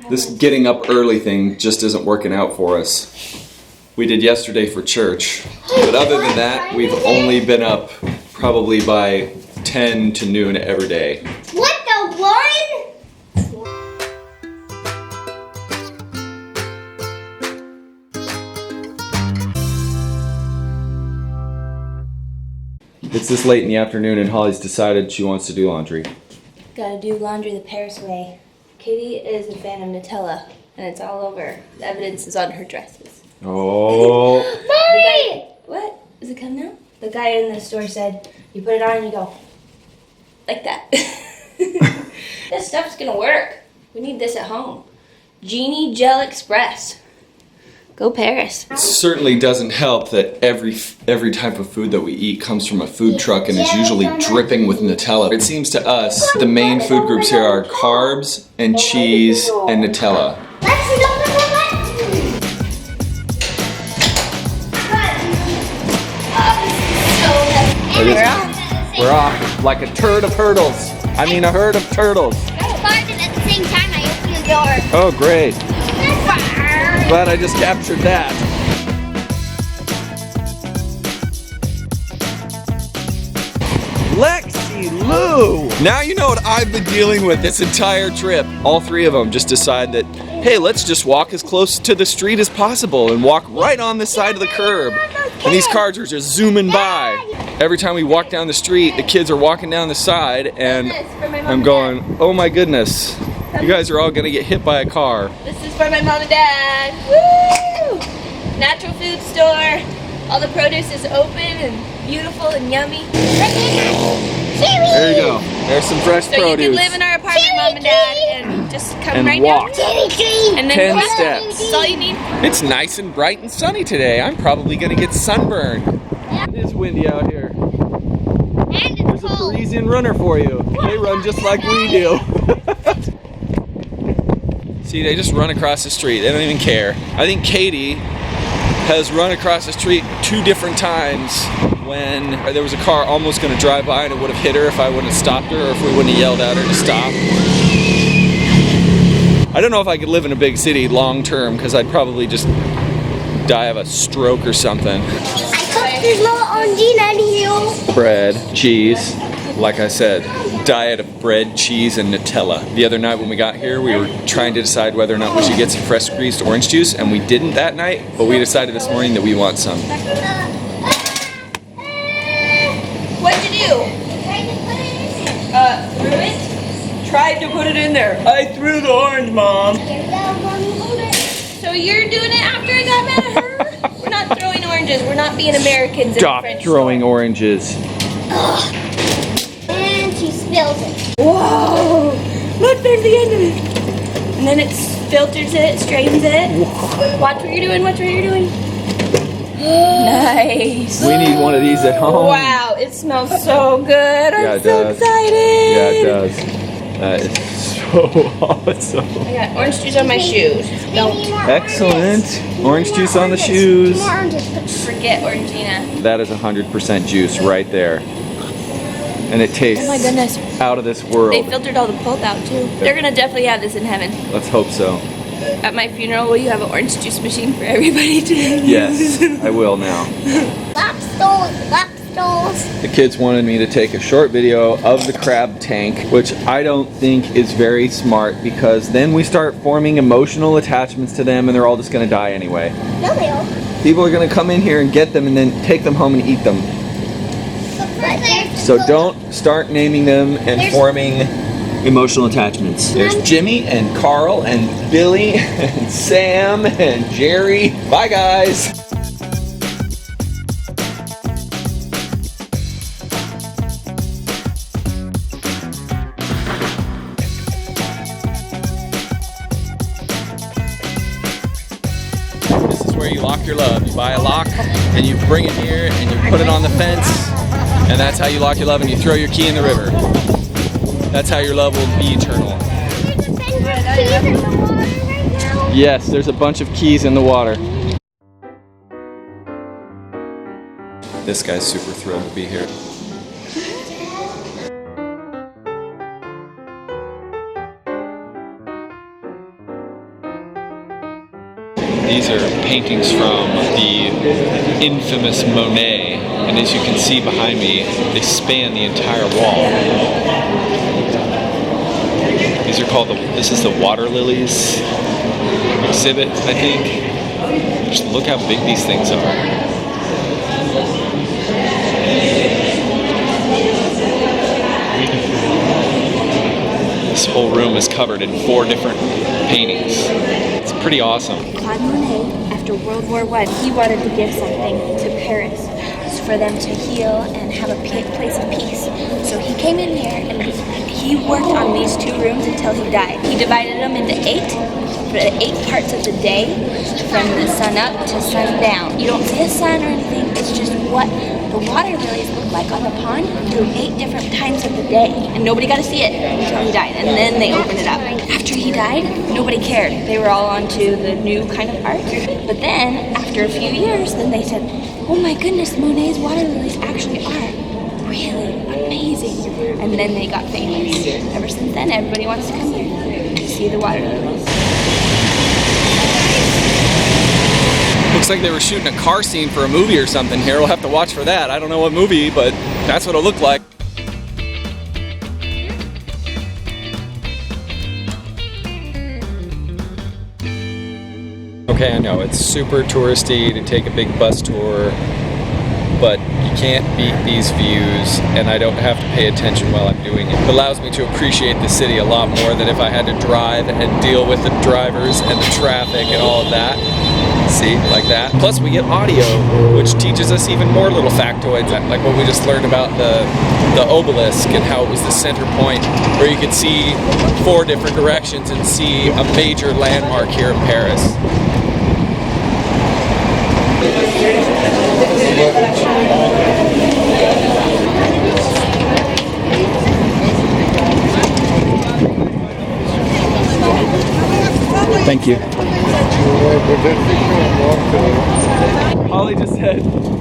This getting up early thing just isn't working out for us. We did yesterday for church, but other than that, we've only been up probably by 10 to noon every day. What the one? It's this late in the afternoon and Holly's decided she wants to do laundry. Gotta do laundry the Paris way. Katie is a fan of Nutella, and it's all over. The evidence is on her dresses. Oh. Mommy! What? Is it coming out? The guy in the store said, you put it on and you go, like that. This stuff's gonna work. We need this at home. Genie Gel Express. Go Paris. It certainly doesn't help that every type of food that we eat comes from a food truck and is usually dripping with Nutella. It seems to us the main food groups here are carbs and cheese and Nutella. We're off like a turd of hurdles. I mean a herd of turtles. At the same time, I opened the door. Oh, great. Glad I just captured that. Lexie, Lou! Now you know what I've been dealing with this entire trip. All three of them just decide that, hey, let's just walk as close to the street as possible and walk right on the side of the curb. And these cars are just zooming by. Every time we walk down the street, the kids are walking down the side and I'm going, oh my goodness. You guys are all gonna get hit by a car. This is for my mom and dad. Woo! Natural food store. All the produce is open and beautiful and yummy. There you go. There's some fresh So produce. you can live in our apartment, mom and dad, and just come And right walk. down. And then 10 walk. steps. That's all you need. It's nice and bright and sunny today. I'm probably gonna get sunburned. It is windy out here. And There's a Parisian runner for you. They run just like we do. See, they just run across the street. They don't even care. I think Katie has run across the street 2 different times when there was a car almost going to drive by and it would have hit her if I wouldn't have stopped her or if we wouldn't have yelled at her to stop. I don't know if I could live in a big city long term because I'd probably just die of a stroke or something. there's more Orangina here. Bread, cheese, like I said, diet of bread, cheese, and Nutella. The other night when we got here, we were trying to decide whether or not we should get some fresh squeezed orange juice, and we didn't that night, but we decided this morning that we want some. What'd you do? Threw it? Tried to put it in there. I threw the orange, Mom. So you're doing it after I got mad at her? We're not throwing oranges. We're not being Americans in Stop the French throwing store. oranges. And she spills it. Whoa! Look, there's the end of it. And then it filters it, strains it. Watch what you're doing. Watch what you're doing. Nice. We need one of these at home. Wow, it smells so good. Yeah, I'm it so does. excited. Yeah, it does. That is so awesome. I got orange juice on my shoes. Don't Excellent. Orange juice on the shoes. More oranges. forget Orangina. That is 100% juice right there. And it tastes Oh my goodness. out of this world. They filtered all the pulp out too. They're gonna definitely have this in heaven. Let's hope so. At my funeral, will you have an orange juice machine for everybody to use? Yes, I will now. Lobsters. The kids wanted me to take a short video of the crab tank, which I don't think is very smart because then we start forming emotional attachments to them and they're all just gonna die anyway. No, they are. People are gonna come in here and get them and then take them home and eat them. So don't start naming them and forming emotional attachments. There's Jimmy and Carl and Billy and Sam and Jerry. Bye guys. This is where you lock your love. You buy a lock and you bring it here and you put it on the fence. And that's how you lock your love, and you throw your key in the river. That's how your love will be eternal. Yes, there's a bunch of keys in the water. This guy's super thrilled to be here. These are paintings from the infamous Monet, and as you can see behind me, they span the entire wall. These are called this is the Water Lillies exhibit, I think. Just look how big these things are. This whole room is covered in 4 different paintings. It's pretty awesome. Claude Monet, after World War I, he wanted to give something to Paris for them to heal and have a place of peace. So he came in here and he worked on these 2 rooms until he died. He divided them into 8, for the 8 parts of the day, from the sun up to sundown. You don't see the sun or anything, it's just what the water lilies look like on the pond through 8 different times of the day. And nobody got to see it until he died, and then they opened it up. After he died, nobody cared. They were all onto the new kind of art. But then, after a few years, then they said, oh my goodness, Monet's water lilies actually are really amazing. And then they got famous. Ever since then, everybody wants to come here to see the water lilies. Looks like they were shooting a car scene for a movie or something here. We'll have to watch for that. I don't know what movie, but that's what it looked like. Okay, I know it's super touristy to take a big bus tour, but you can't beat these views, and I don't have to pay attention while I'm doing it. It allows me to appreciate the city a lot more than if I had to drive and deal with the drivers and the traffic and all of that. See, like that. Plus we get audio, which teaches us even more little factoids, like what we just learned about the obelisk and how it was the center point where you could see 4 different directions and see a major landmark here in Paris. Thank you. Holly just said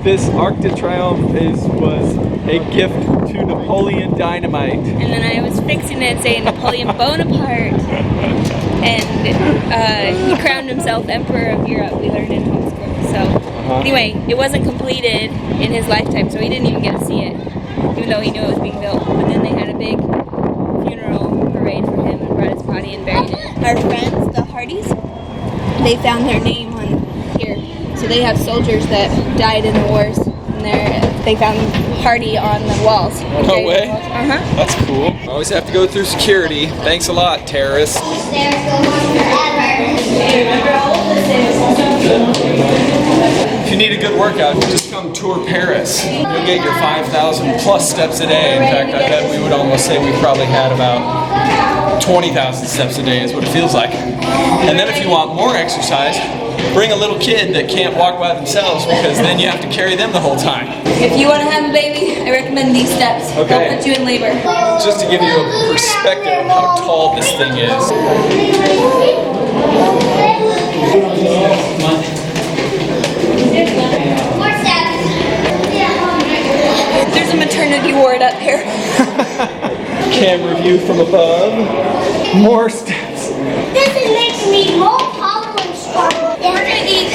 this Arc de Triumphe was a gift to Napoleon Dynamite. And then I was fixing it saying Napoleon Bonaparte. And he crowned himself Emperor of Europe, we learned in homeschool. So anyway, it wasn't completed in his lifetime, so he didn't even get to see it, even though he knew it was being built. But then they had a big funeral parade for him and brought his body and buried it. Our friends, the Hardys, they found their name on here. So they have soldiers that died in the wars, and they found Hardy on the walls. No way? That's cool. Always have to go through security. Thanks a lot, terrorists. Stairs go on forever. If you need a good workout, just come tour Paris. You'll get your 5,000 plus steps a day. In fact, I bet we would almost say we probably had about 20,000 steps a day is what it feels like. And then if you want more exercise, bring a little kid that can't walk by themselves, because then you have to carry them the whole time. If you want to have a baby, I recommend these steps. Okay. They'll put you in labor. Just to give you a perspective of how tall this thing is. More steps. There's a maternity ward up here. Camera view from above. More steps. This makes me more hollow and strong. We're going to eat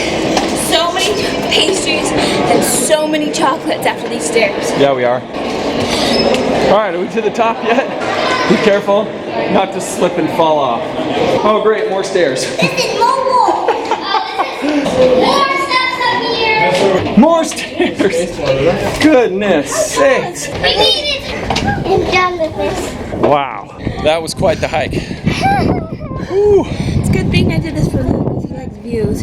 so many pastries and so many chocolates after these stairs. Yeah, we are. Alright, are we to the top yet? Be careful not to slip and fall off. Oh great, more stairs. This is more wall. More steps up here. More stairs! Goodness sakes. We need it. I'm done with this. Wow, that was quite the hike. It's a good thing I did this for Luke. He likes views.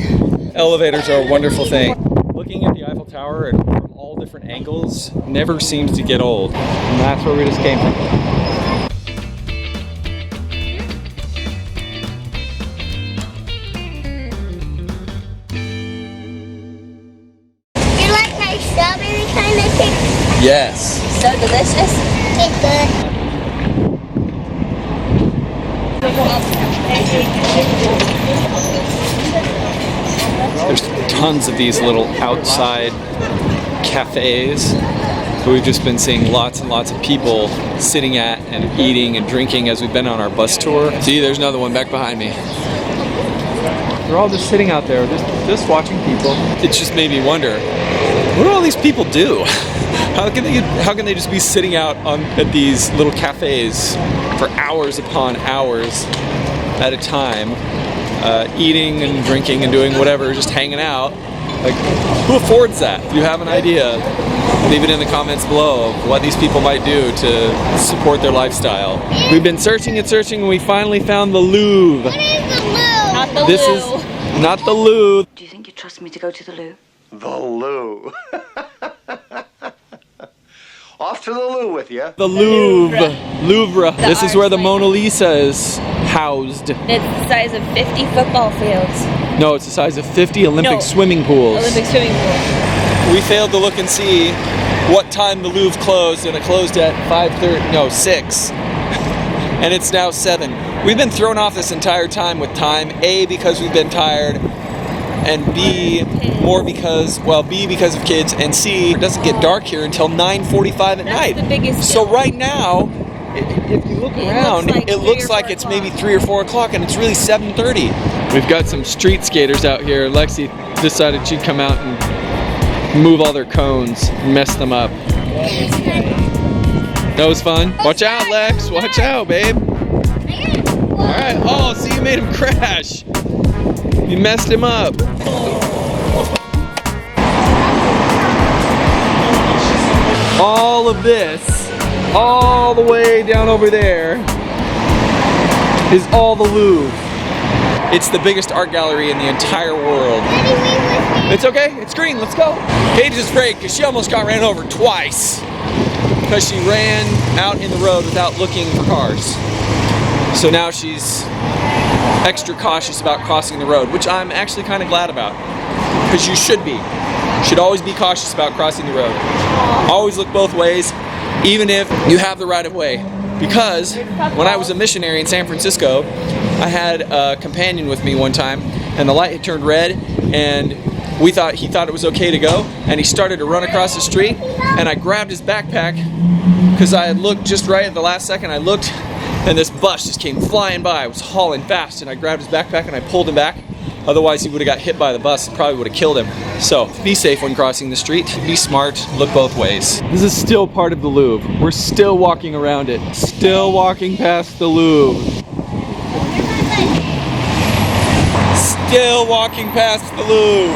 Elevators are a wonderful thing. Looking at the Eiffel Tower and from all different angles never seems to get old. And that's where we just came from. You like my strawberry kind of cake? Yes. So delicious. It's good. There's tons of these little outside cafes. So we've just been seeing lots and lots of people sitting at and eating and drinking as we've been on our bus tour. See, there's another one back behind me. They're all just sitting out there, just watching people. It just made me wonder, what do all these people do? How can they just be sitting out at these little cafes for hours upon hours at a time, eating and drinking and doing whatever, just hanging out? Like, who affords that? If you have an idea, leave it in the comments below of what these people might do to support their lifestyle. We've been searching and searching, and we finally found the Louvre. What is the Louvre? Not the This Louvre. is not the Louvre. Do you think you trust me to go to the loo? The loo. Off to the loo with you. The Louvre. Louvre. The This is art where the site. Mona Lisa is housed. It's the size of 50 football fields. No, it's the size of 50 Olympic No. swimming pools. Olympic swimming pool. We failed to look and see what time the Louvre closed, and it closed at 6. And it's now 7. We've been thrown off this entire time with time. A, because we've been tired, and B, B, because of kids, and C, it doesn't get dark here until 9:45 at That's night. the biggest So deal. right now, if you look around, looks like it 3 looks or like 4 it's maybe o'clock. 3 or 4 o'clock, and it's really 7:30. We've got some street skaters out here. Lexie decided she'd come out and move all their cones, mess them up. That was fun. Watch out, Lex. Watch out, babe. All right. Oh, see, you made him crash. You messed him up. All of this, all the way down over there, is all the Louvre. It's the biggest art gallery in the entire world. It's okay, it's green, let's go. Paige is afraid because she almost got ran over twice because she ran out in the road without looking for cars. So now she's extra cautious about crossing the road, which I'm actually kind of glad about, because you should be. You should always be cautious about crossing the road. Always look both ways, even if you have the right of way. Because when I was a missionary in San Francisco, I had a companion with me one time, and the light had turned red, and he thought it was okay to go, and he started to run across the street, and I grabbed his backpack because I had looked just right at the last second. I looked, and this bus just came flying by. It was hauling fast, and I grabbed his backpack and I pulled him back. Otherwise, he would have got hit by the bus and probably would have killed him. So, be safe when crossing the street. Be smart. Look both ways. This is still part of the Louvre. We're still walking around it. Still walking past the Louvre. Still walking past the Louvre.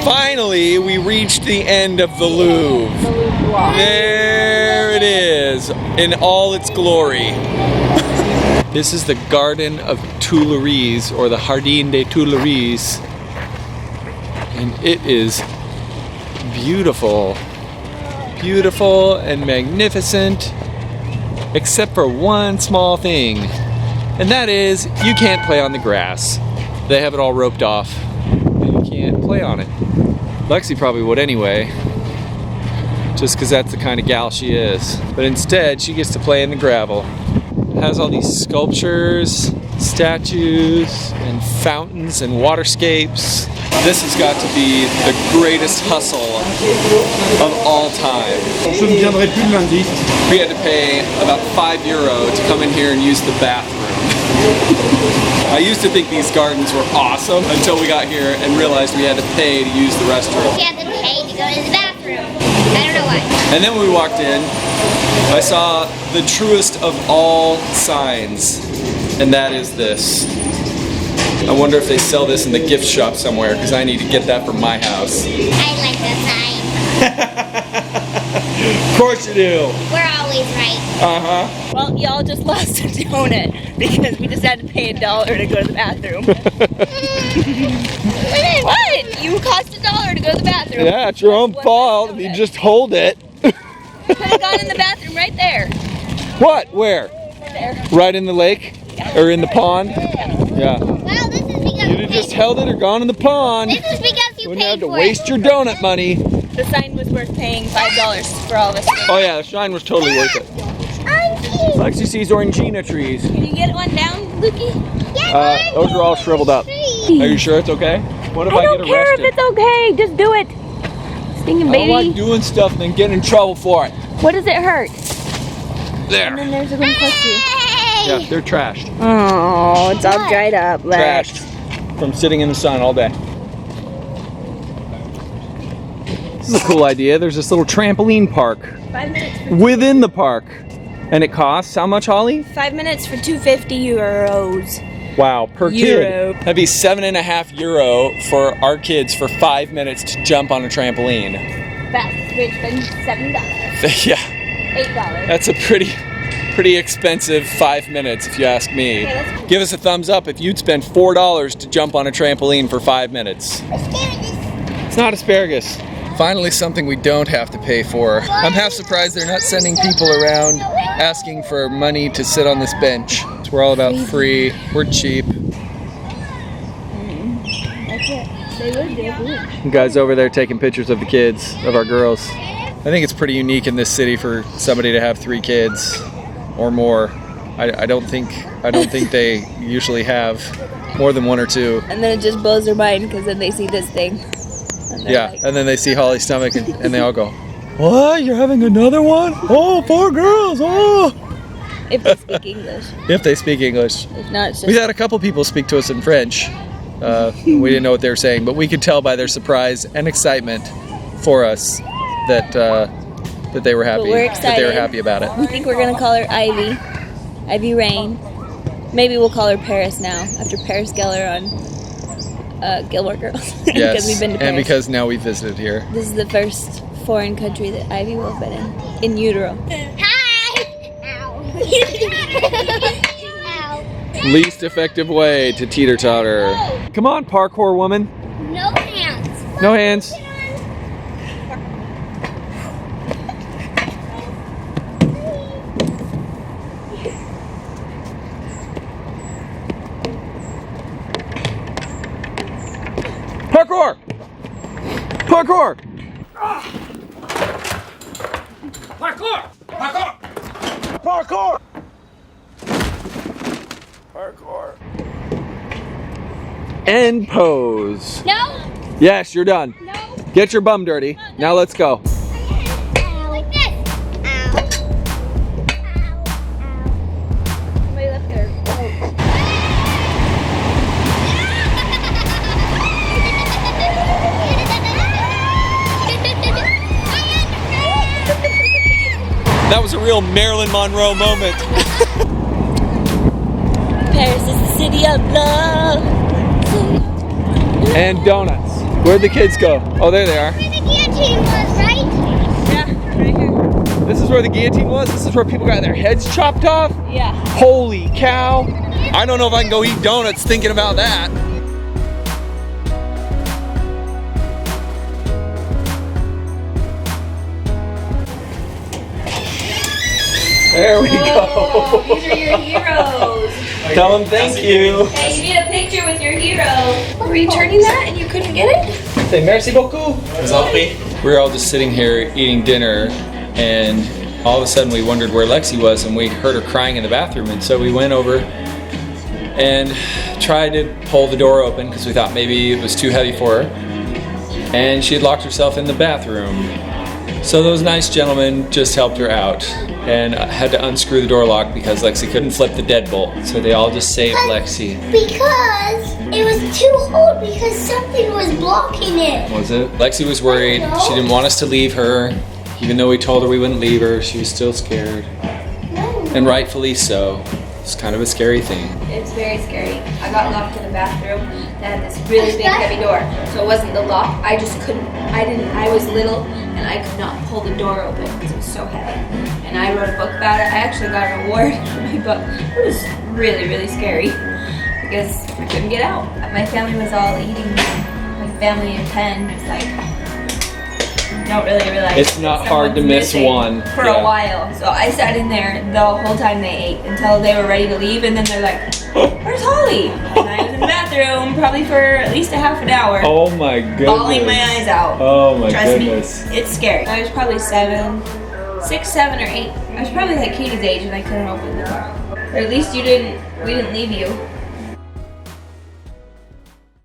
Finally, we reached the end of the Louvre. There it is, in all its glory. This is the Garden of Tuileries, or the Jardin des Tuileries, and it is beautiful. Beautiful and magnificent, except for one small thing, and that is you can't play on the grass. They have it all roped off, and you can't play on it. Lexie probably would anyway, just because that's the kind of gal she is. But instead, she gets to play in the gravel. It has all these sculptures, statues, and fountains and waterscapes. This has got to be the greatest hustle of all time. Je ne viendrai plus le lundi. We had to pay about €5 to come in here and use the bathroom. I used to think these gardens were awesome until we got here and realized we had to pay to use the restroom. You have to pay to go to the bathroom. I don't know why. And then when we walked in, I saw the truest of all signs, and that is this. I wonder if they sell this in the gift shop somewhere, because I need to get that for my house. I like the sign. Of course you do. We're always right. Uh-huh. Well, y'all just lost a donut because we just had to pay $1 to go to the bathroom. What? You cost $1 to go to the bathroom. Yeah, it's your own That's fault. one You less just hold it. donut. Could have gone in the bathroom right there. What? Where? There. Right in the lake? Or in the pond? Yeah. Well, this is because You'd have just held it or gone in the pond. This is because you Wouldn't paid have to for waste it. your donut money. The sign was worth paying $5 for all of us. Oh yeah, the shine was totally worth it. Lexie sees Orangina trees. Can you get one down, Lukey? Those are all shriveled up. Are you sure it's okay? What if I, don't get care arrested? if it's okay. Just do it. Stinking I baby. don't like doing stuff and then getting in trouble for it. What does it hurt? There. And then there's a one close to you. Hey! Yeah, they're trashed. Oh, it's all dried up, Lex. Trashed from sitting in the sun all day. This is a cool idea. There's this little trampoline park 5 minutes. within the park. And it costs how much, Holly? 5 minutes for 250 euros. Wow, per Euro. kid. That'd be €7.50 for our kids for 5 minutes to jump on a trampoline. That's which been $7. Yeah, $8. that's a pretty expensive 5 minutes if you ask me. Okay, let's- Give us a thumbs up if you'd spend $4 to jump on a trampoline for 5 minutes. It's not asparagus. Finally, something we don't have to pay for. I'm half surprised they're not sending people around asking for money to sit on this bench. We're all about free. We're cheap. That's it. They would do. You guys over there taking pictures of the kids, of our girls. I think it's pretty unique in this city for somebody to have 3 kids or more. I don't think they usually have more than 1 or 2. And then it just blows their mind because then they see this thing. And they're Yeah, like, and then they see Holly's stomach and they all go, "What? You're having another one? Oh, 4 girls! Oh!" if they speak English. If they speak English. If not, it's We just had a couple people speak to us in French. We didn't know what they were saying, but we could tell by their surprise and excitement for us that they were happy. But we're That they were excited. happy about it. I think we're gonna call her Ivy Rain. Maybe we'll call her Paris now after Paris Geller on Gilmore Girls. Yes, because we've been to Paris. and because now we've visited here. This is the first foreign country that Ivy will have been in utero. Hi! Ow. Least effective way to teeter-totter. Come on, parkour woman. No hands. No hands. Parkour! Parkour! Parkour! Parkour! Parkour! Parkour. End pose. No. Yes, you're done. No. Get your bum dirty. Now let's go. Ow. Like this. Ow. Somebody left their That was a real Marilyn Monroe moment. Paris is the city of love. And donuts. Where'd the kids go? Oh, there they are. Where the guillotine was, right? Yeah, right here. This is where the guillotine was? This is where people got their heads chopped off? Yeah. Holy cow. I don't know if I can go eat donuts thinking about that. There we go. These are your heroes. Tell them thank you. Hey, you need a picture with your hero. Were you turning that and you couldn't get it? Say merci beaucoup. We were all just sitting here eating dinner, and all of a sudden we wondered where Lexie was, and we heard her crying in the bathroom, and so we went over and tried to pull the door open because we thought maybe it was too heavy for her, and she had locked herself in the bathroom. So those nice gentlemen just helped her out and had to unscrew the door lock because Lexie couldn't flip the deadbolt. So they all just saved Lexie. Because it was too cold because something was blocking it. Was it? Lexie was worried. She didn't want us to leave her. Even though we told her we wouldn't leave her, she was still scared. And rightfully so. It's kind of a scary thing. It's very scary. I got locked in the bathroom that had this really big heavy door. So it wasn't the lock. I just couldn't, I was little and I could not pull the door open because it was so heavy. And I wrote a book about it. I actually got an award for my book. It was really, really scary because I couldn't get out. My family was all eating. My family of 10 was like, don't really realize It's not hard to miss missing one. for Yeah. a while. So I sat in there the whole time they ate until they were ready to leave, and then they're like, "Where's Holly?" And I was in the bathroom probably for at least a half an hour, Oh my goodness. bawling my eyes out. Oh my Trust goodness. me, it's scary. I was probably 6, 7, or 8. I was probably like Katie's age, and I couldn't open the door. Or at least we didn't leave you.